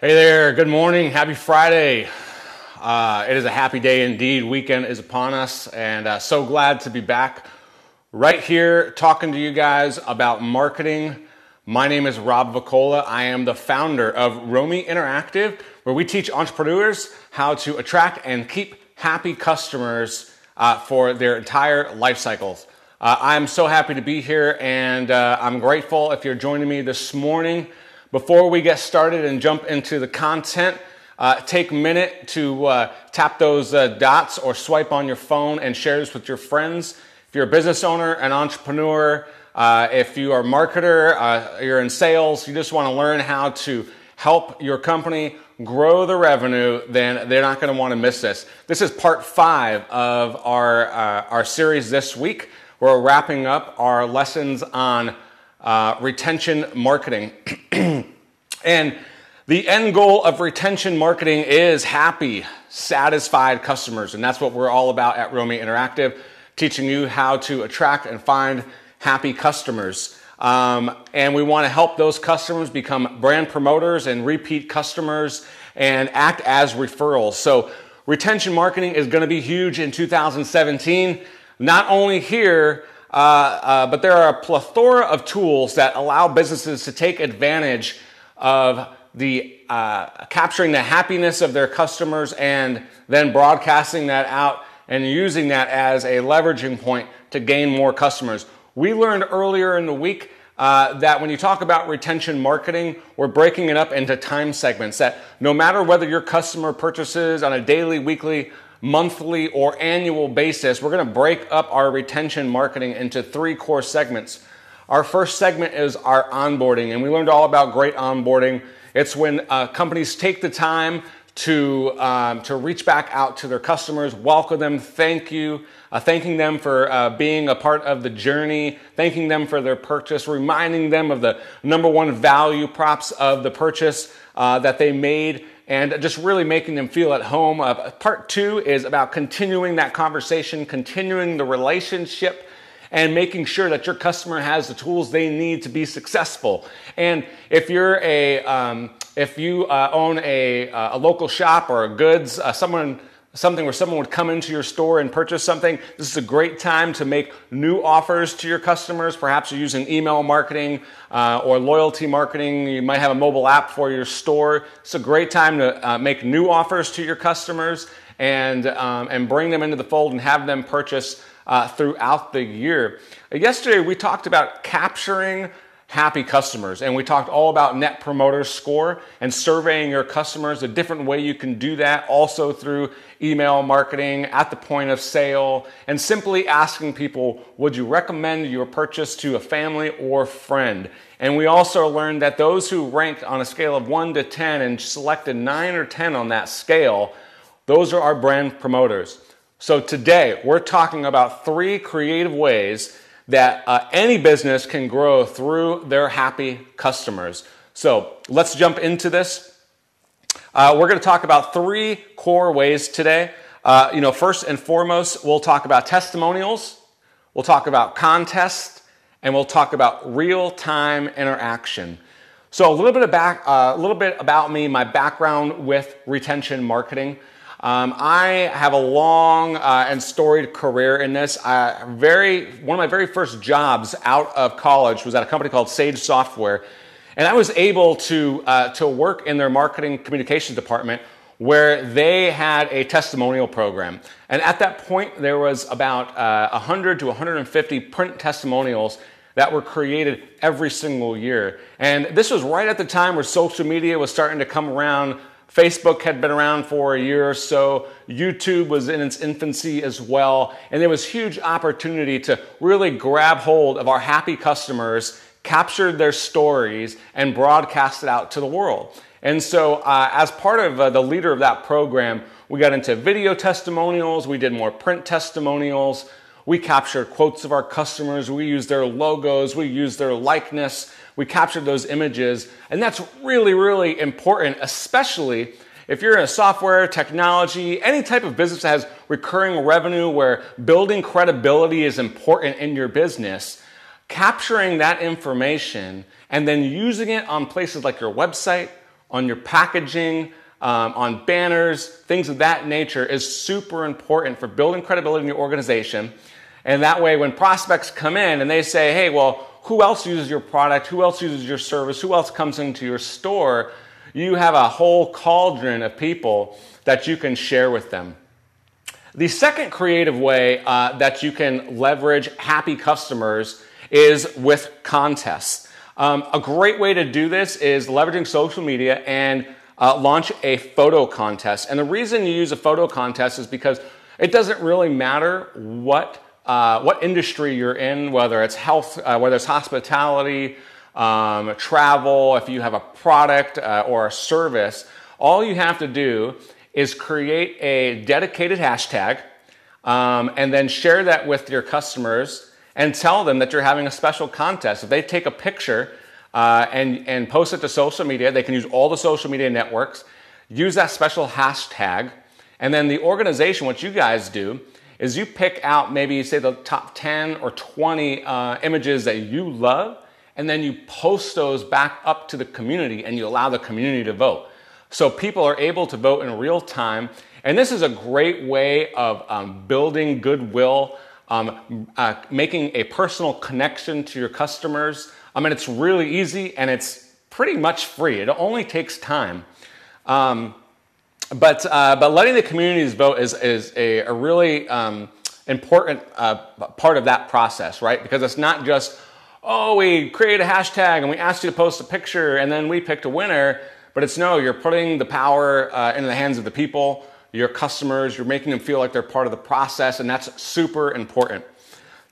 Hey there, good morning, happy Friday. It is a happy day indeed. Weekend is upon us, and so glad to be back right here talking to you guys about marketing. My name is Rob Vacola. I am the founder of ROMI Interactive, where we teach entrepreneurs how to attract and keep happy customers for their entire life cycles. I'm so happy to be here, and I'm grateful if you're joining me this morning. Before we get started and jump into the content, take a minute to tap those dots or swipe on your phone and share this with your friends. If you're a business owner, an entrepreneur, if you are a marketer, you're in sales, you just want to learn how to help your company grow the revenue, then they're not going to want to miss this. This is part 5 of our series this week. We're wrapping up our lessons on retention marketing. And the end goal of retention marketing is happy, satisfied customers. And that's what we're all about at ROMI Interactive, teaching you how to attract and find happy customers. And we want to help those customers become brand promoters and repeat customers and act as referrals. So retention marketing is going to be huge in 2017. Not only here, but there are a plethora of tools that allow businesses to take advantage of the capturing the happiness of their customers and then broadcasting that out and using that as a leveraging point to gain more customers. We learned earlier in the week that when you talk about retention marketing, we're breaking it up into time segments, that no matter whether your customer purchases on a daily, weekly, monthly, or annual basis, we're going to break up our retention marketing into 3 core segments. Our first segment is our onboarding, and we learned all about great onboarding. It's when companies take the time to reach back out to their customers, welcome them, thanking them for being a part of the journey, thanking them for their purchase, reminding them of the number one value props of the purchase that they made, and just really making them feel at home. Part 2 is about continuing that conversation, continuing the relationship, and making sure that your customer has the tools they need to be successful. And if you're if you own a local shop or a goods, something where someone would come into your store and purchase something, this is a great time to make new offers to your customers. Perhaps you're using email marketing or loyalty marketing. You might have a mobile app for your store. It's a great time to make new offers to your customers and bring them into the fold and have them purchase throughout the year. Yesterday, we talked about capturing happy customers, and we talked all about Net Promoter Score and surveying your customers, a different way you can do that, also through email marketing at the point of sale, and simply asking people, would you recommend your purchase to a family or friend? And we also learned that those who ranked on a scale of 1 to 10 and selected 9 or 10 on that scale, those are our brand promoters. So today, we're talking about 3 creative ways that any business can grow through their happy customers. So let's jump into this. We're going to talk about 3 core ways today. First and foremost, we'll talk about testimonials, we'll talk about contests, and we'll talk about real-time interaction. So a little bit about me, my background with retention marketing. I have a long and storied career in this. One of my very first jobs out of college was at a company called Sage Software, and I was able to work in their marketing communications department, where they had a testimonial program. And at that point, there was about 100 to 150 print testimonials that were created every single year. And this was right at the time where social media was starting to come around. Facebook had been around for a year or so. YouTube was in its infancy as well. And there was huge opportunity to really grab hold of our happy customers, capture their stories, and broadcast it out to the world. And so as part of the leader of that program, we got into video testimonials. We did more print testimonials. We captured quotes of our customers. We used their logos. We used their likeness. We captured those images, and that's really, really important, especially if you're in a software, technology, any type of business that has recurring revenue where building credibility is important in your business. Capturing that information and then using it on places like your website on your packaging, on banners, things of that nature is super important for building credibility in your organization. And that way, when prospects come in and they say, hey, well, who else uses your product? Who else uses your service? Who else comes into your store? You have a whole cauldron of people that you can share with them. The second creative way that you can leverage happy customers is with contests. A great way to do this is leveraging social media and launch a photo contest. And the reason you use a photo contest is because it doesn't really matter what industry you're in, whether it's health, whether it's hospitality, travel, if you have a product or a service. All you have to do is create a dedicated hashtag and then share that with your customers and tell them that you're having a special contest. If they take a picture and post it to social media, they can use all the social media networks, use that special hashtag, and then the organization, what you guys do is you pick out maybe, say, the top 10 or 20 images that you love, and then you post those back up to the community and you allow the community to vote. So people are able to vote in real time. And this is a great way of building goodwill, making a personal connection to your customers. I mean, it's really easy and it's pretty much free. It only takes time. But letting the communities vote is a really important part of that process, right? Because it's not just, oh, we create a hashtag and we asked you to post a picture and then we picked a winner. But it's no, you're putting the power into the hands of the people, your customers, you're making them feel like they're part of the process, and that's super important.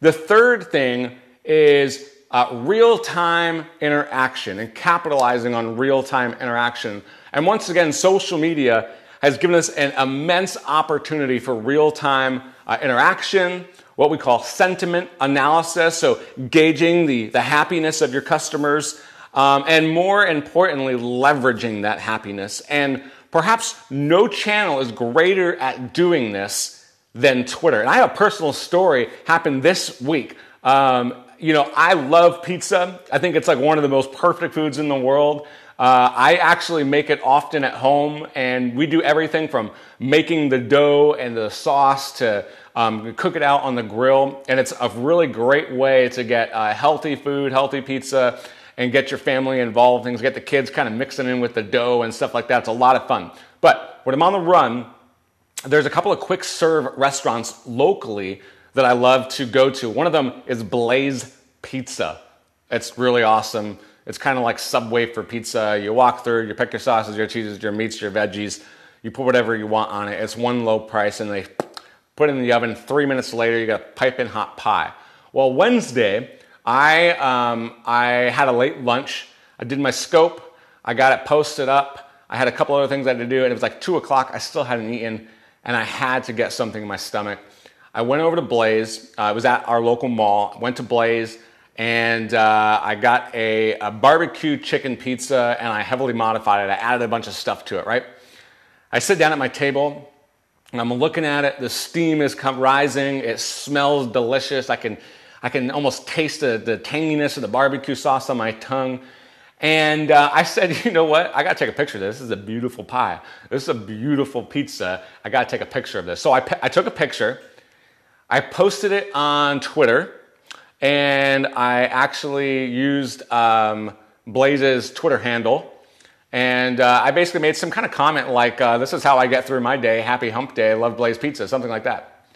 The third thing is real-time interaction and capitalizing on real-time interaction. And once again, social media has given us an immense opportunity for real-time interaction, what we call sentiment analysis, so gauging the happiness of your customers, and more importantly, leveraging that happiness. And perhaps no channel is greater at doing this than Twitter. And I have a personal story happen this week. I love pizza. I think it's like one of the most perfect foods in the world. I actually make it often at home, and we do everything from making the dough and the sauce to cook it out on the grill. And it's a really great way to get healthy food, healthy pizza, and get your family involved, things, get the kids kind of mixing in with the dough and stuff like that. It's a lot of fun. But when I'm on the run, there's a couple of quick serve restaurants locally that I love to go to. One of them is Blaze Pizza. It's really awesome. It's kind of like Subway for pizza. You walk through, you pick your sauces, your cheeses, your meats, your veggies. You put whatever you want on it. It's one low price, and they put it in the oven. 3 minutes later, you got a piping hot pie. Well, Wednesday, I had a late lunch. I did my scope. I got it posted up. I had a couple other things I had to do, and it was like 2 o'clock. I still hadn't eaten, and I had to get something in my stomach. I went over to Blaze. I was at our local mall. I went to Blaze, and I got a barbecue chicken pizza, and I heavily modified it. I added a bunch of stuff to it, right? I sit down at my table, and I'm looking at it. The steam is rising. It smells delicious. I can almost taste the tanginess of the barbecue sauce on my tongue. And I said, you know what? I got to take a picture of this. This is a beautiful pie. This is a beautiful pizza. I got to take a picture of this. So I took a picture. I posted it on Twitter. And I actually used Blaze's Twitter handle. And I basically made some kind of comment like, this is how I get through my day. Happy hump day. I love Blaze Pizza. Something like that.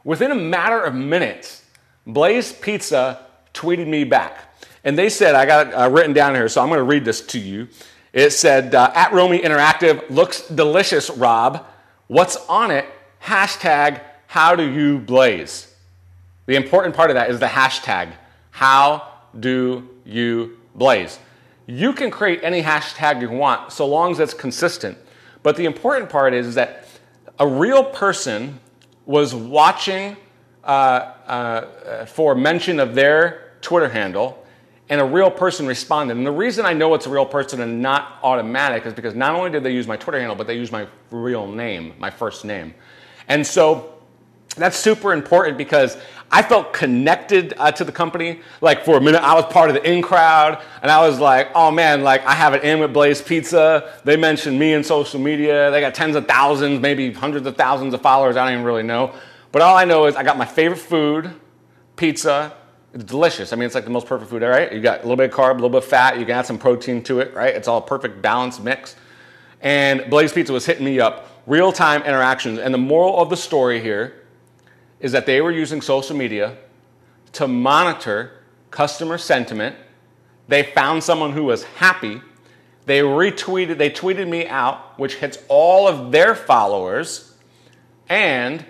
Within a matter of minutes, Blaze Pizza tweeted me back. And they said, I got it written down here, so I'm going to read this to you. It said, at ROMI Interactive, looks delicious, Rob. What's on it? Hashtag, how do you blaze? The important part of that is the hashtag. How do you blaze? You can create any hashtag you want, so long as it's consistent. But the important part is that a real person was watching for mention of their Twitter handle, and a real person responded. And the reason I know it's a real person and not automatic is because not only did they use my Twitter handle, but they used my real name, my first name. And so That's super important because I felt connected to the company. Like for a minute, I was part of the in crowd, and I was like, oh man, like I have an in with Blaze Pizza. They mentioned me in social media. They got tens of thousands, maybe hundreds of thousands of followers. I don't even really know. But all I know is I got my favorite food, pizza. It's delicious. I mean, it's like the most perfect food, right? You got a little bit of carb, a little bit of fat. You can add some protein to it, right? It's all a perfect balanced mix. And Blaze Pizza was hitting me up, real-time interactions. And the moral of the story here is that they were using social media to monitor customer sentiment. They found someone who was happy. They tweeted me out, which hits all of their followers, and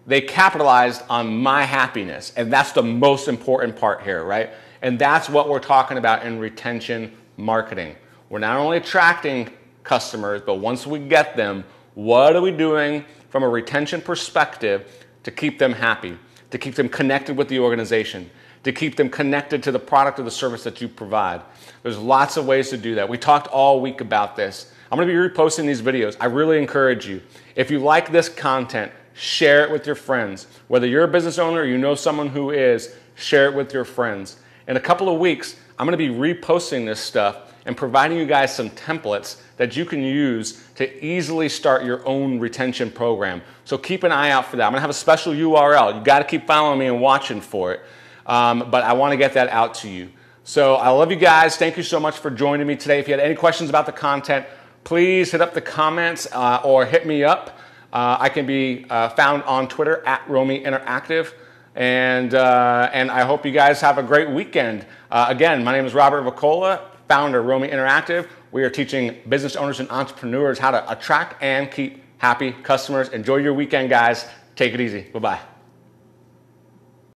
they capitalized on my happiness. And that's the most important part here, right? And that's what we're talking about in retention marketing. We're not only attracting customers, but once we get them, what are we doing from a retention perspective to keep them happy, to keep them connected with the organization, to keep them connected to the product or the service that you provide? There's lots of ways to do that. We talked all week about this. I'm going to be reposting these videos. I really encourage you. If you like this content, share it with your friends. Whether you're a business owner or you know someone who is, share it with your friends. In a couple of weeks, I'm going to be reposting this stuff and providing you guys some templates that you can use to easily start your own retention program. So keep an eye out for that. I'm going to have a special URL. You got to keep following me and watching for it. But I want to get that out to you. So I love you guys. Thank you so much for joining me today. If you had any questions about the content, please hit up the comments or hit me up. I can be found on Twitter at ROMI Interactive. And I hope you guys have a great weekend. Again, my name is Robert Vacola, founder of ROMI Interactive. We are teaching business owners and entrepreneurs how to attract and keep happy customers. Enjoy your weekend, guys. Take it easy. Bye-bye.